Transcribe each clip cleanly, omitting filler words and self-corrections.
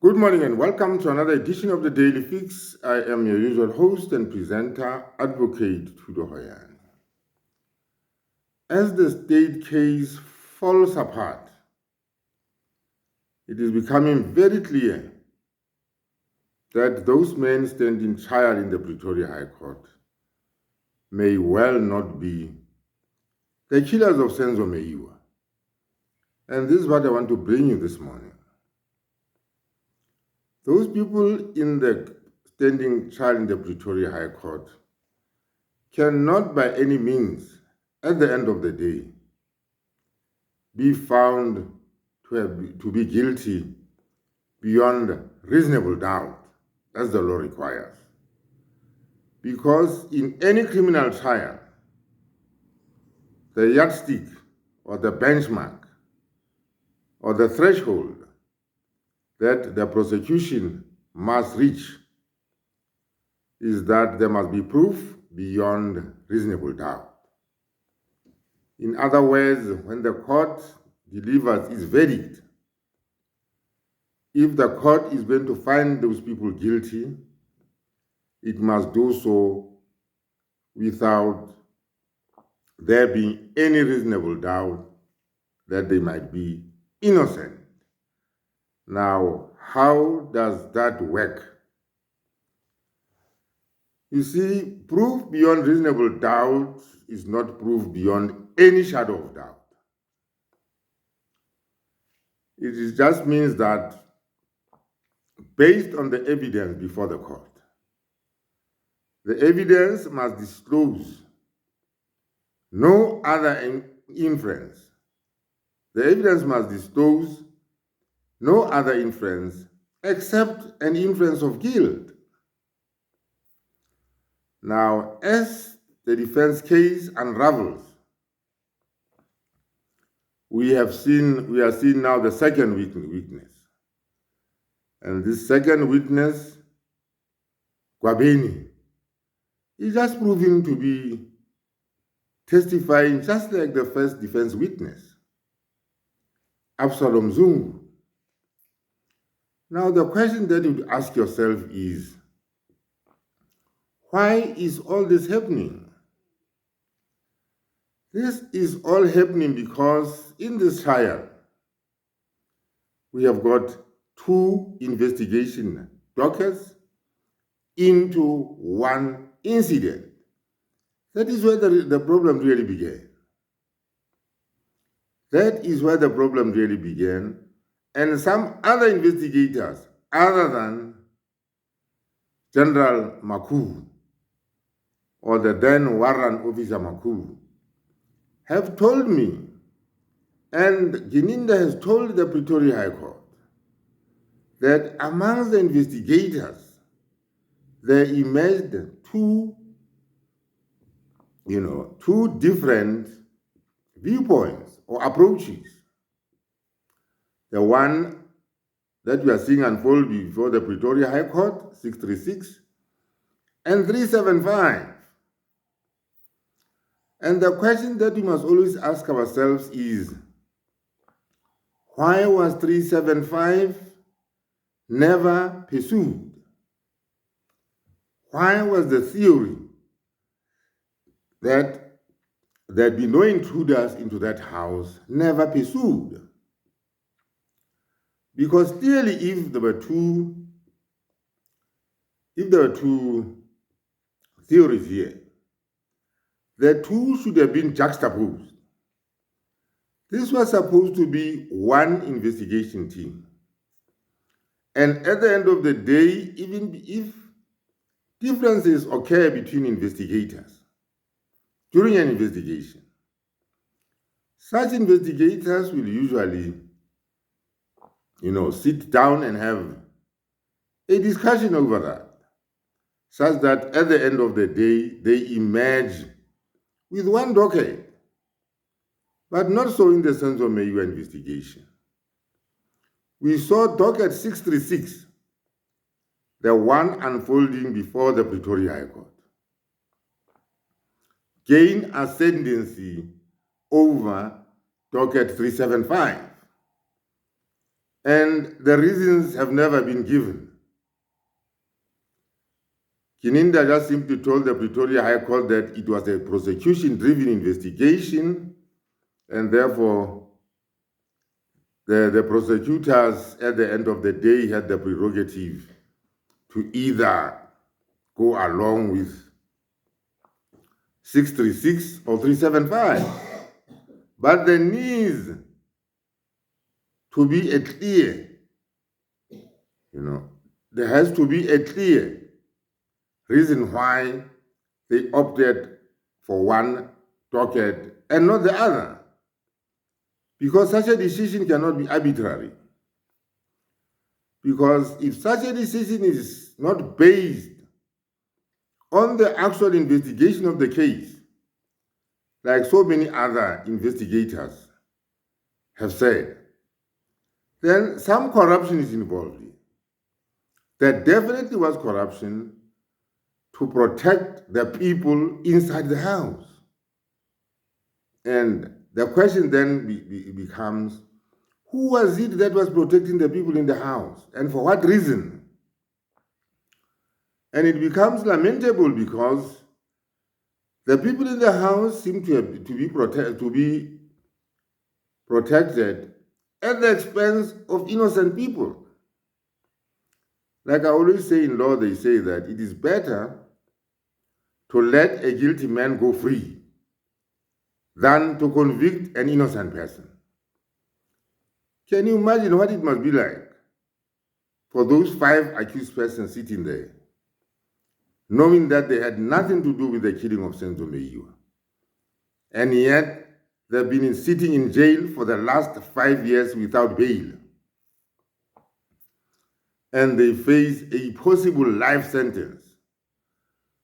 Good morning and welcome to another edition of the Daily Fix. I am your usual host and presenter, Advocate Tudo Hoyan. As the state case falls apart, it is becoming very clear that those men standing trial in the Pretoria High Court may well not be the killers of Senzo MEYIWA. And this is what I want to bring you this morning. Those people in the standing trial in the Pretoria High Court cannot by any means, at the end of the day, be found to be guilty beyond reasonable doubt, as the law requires. Because in any criminal trial, the yardstick or the benchmark or the threshold that the prosecution must reach is that there must be proof beyond reasonable doubt. In other words, when the court delivers its verdict, if the court is going to find those people guilty, it must do so without there being any reasonable doubt that they might be innocent. Now, how does that work? You see, proof beyond reasonable doubt is not proof beyond any shadow of doubt. It just means that based on the evidence before the court, the evidence must disclose no other inference. The evidence must disclose no other inference except an inference of guilt. Now, as the defense case unravels, we are seeing now the second witness. And this second witness, Gwabeni, is just proving to be testifying just like the first defense witness, Absalom Zungu. Now, the question that you ask yourself is, why is all this happening? This is all happening because in this trial, we have got two investigation dockets into one incident. That is where the problem really began. That is where the problem really began. And some other investigators, other than General Maku or the then warrant officer Maku, have told me, and Gininda has told the Pretoria High Court, that amongst the investigators, there emerged two different viewpoints or approaches. The one that we are seeing unfold before the Pretoria High Court, 636, and 375. And the question that we must always ask ourselves is, why was 375 never pursued? Why was the theory that there'd be no intruders into that house never pursued? Because clearly, if there were two theories here, the two should have been juxtaposed. This was supposed to be one investigation team. And at the end of the day, even if differences occur between investigators during an investigation, such investigators will usually, sit down and have a discussion over that, such that at the end of the day, they emerge with one docket. But not so in the sense of MEYIWA investigation. We saw docket 636, the one unfolding before the Pretoria High Court, gain ascendancy over docket 375. and the reasons have never been given. Kininda just simply told the Pretoria High Court that it was a prosecution-driven investigation, and therefore the prosecutors at the end of the day had the prerogative to either go along with 636 or 375. But there needs to be a clear, there has to be a clear reason why they opted for one docket and not the other. Because such a decision cannot be arbitrary. Because if such a decision is not based on the actual investigation of the case, like so many other investigators have said, then some corruption is involved. There definitely was corruption to protect the people inside the house. And the question then becomes, who was it that was protecting the people in the house, and for what reason? And it becomes lamentable because the people in the house seem to be protected at the expense of innocent people. Like I always say in law, they say that it is better to let a guilty man go free than to convict an innocent person. Can you imagine what it must be like for those 5 accused persons sitting there, knowing that they had nothing to do with the killing of Senzo MEYIWA, and yet they've been sitting in jail for the last 5 years without bail, and they face a possible life sentence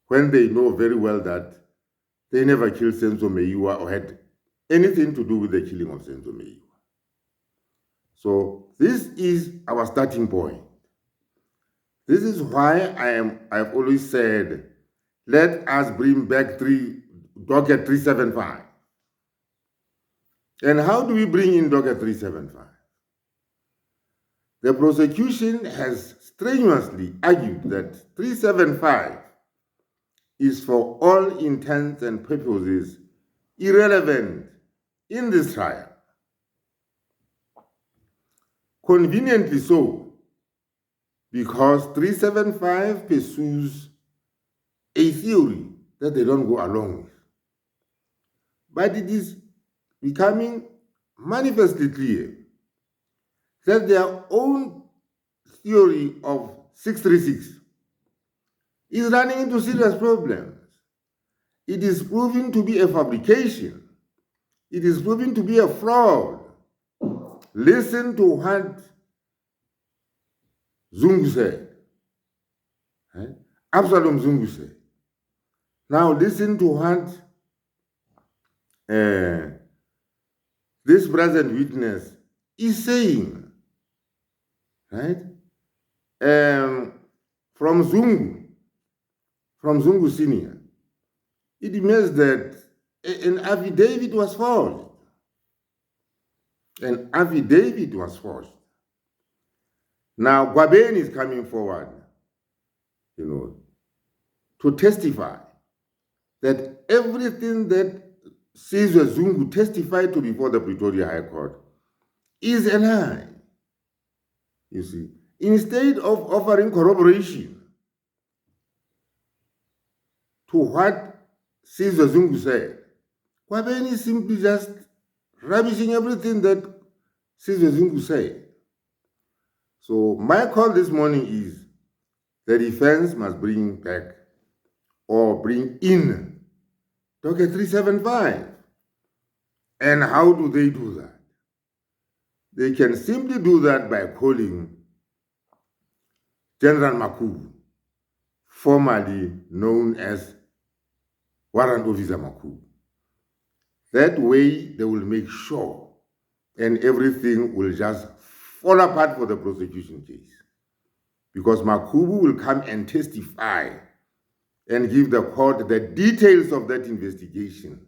when they know very well that they never killed Senzo MEYIWA or had anything to do with the killing of Senzo MEYIWA. So this is our starting point. This is why I've always said, let us bring back docket 375. And how do we bring in docket 375? The prosecution has strenuously argued that 375 is for all intents and purposes irrelevant in this trial. Conveniently so, because 375 pursues a theory that they don't go along with. But it is becoming manifestly clear that their own theory of 636 is running into serious problems. It is proving to be a fabrication. It is proving to be a fraud. Listen to what Zungu said. Absalom Zungu said. Now listen to what this present witness is saying. Right? From Zungu Senior, it means that an affidavit was forged. An affidavit was forged. Now, Gwabeni is coming forward, to testify that everything that Caesar Zungu testified to before the Pretoria High Court is a lie. You see, instead of offering corroboration to what Caesar Zungu said, Gwabeni is simply just rubbishing everything that Caesar Zungu said. So my call this morning is the defense must bring back or bring in docket 375. And how do they do that? They can simply do that by calling General Makubu, formerly known as Warrant Officer Makubu. That way they will make sure and everything will just fall apart for the prosecution case. Because Makubu will come and testify and give the court the details of that investigation,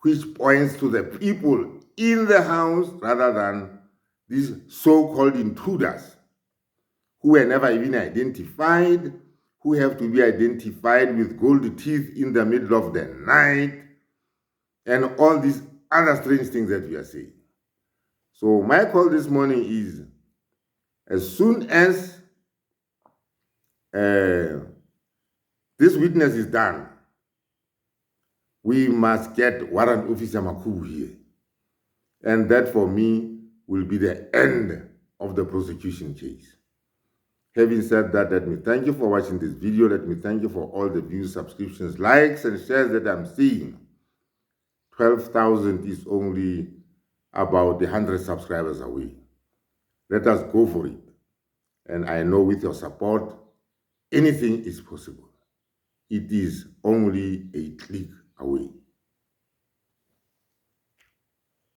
which points to the people in the house rather than these so-called intruders who were never even identified, who have to be identified with gold teeth in the middle of the night, and all these other strange things that we are saying. So my call this morning is, as soon as this witness is done, we must get Warrant Officer Makubu here. And that for me will be the end of the prosecution case. Having said that, let me thank you for watching this video. Let me thank you for all the views, subscriptions, likes, and shares that I'm seeing. 12,000 is only about 100 subscribers away. Let us go for it. And I know with your support, anything is possible. It is only a click away.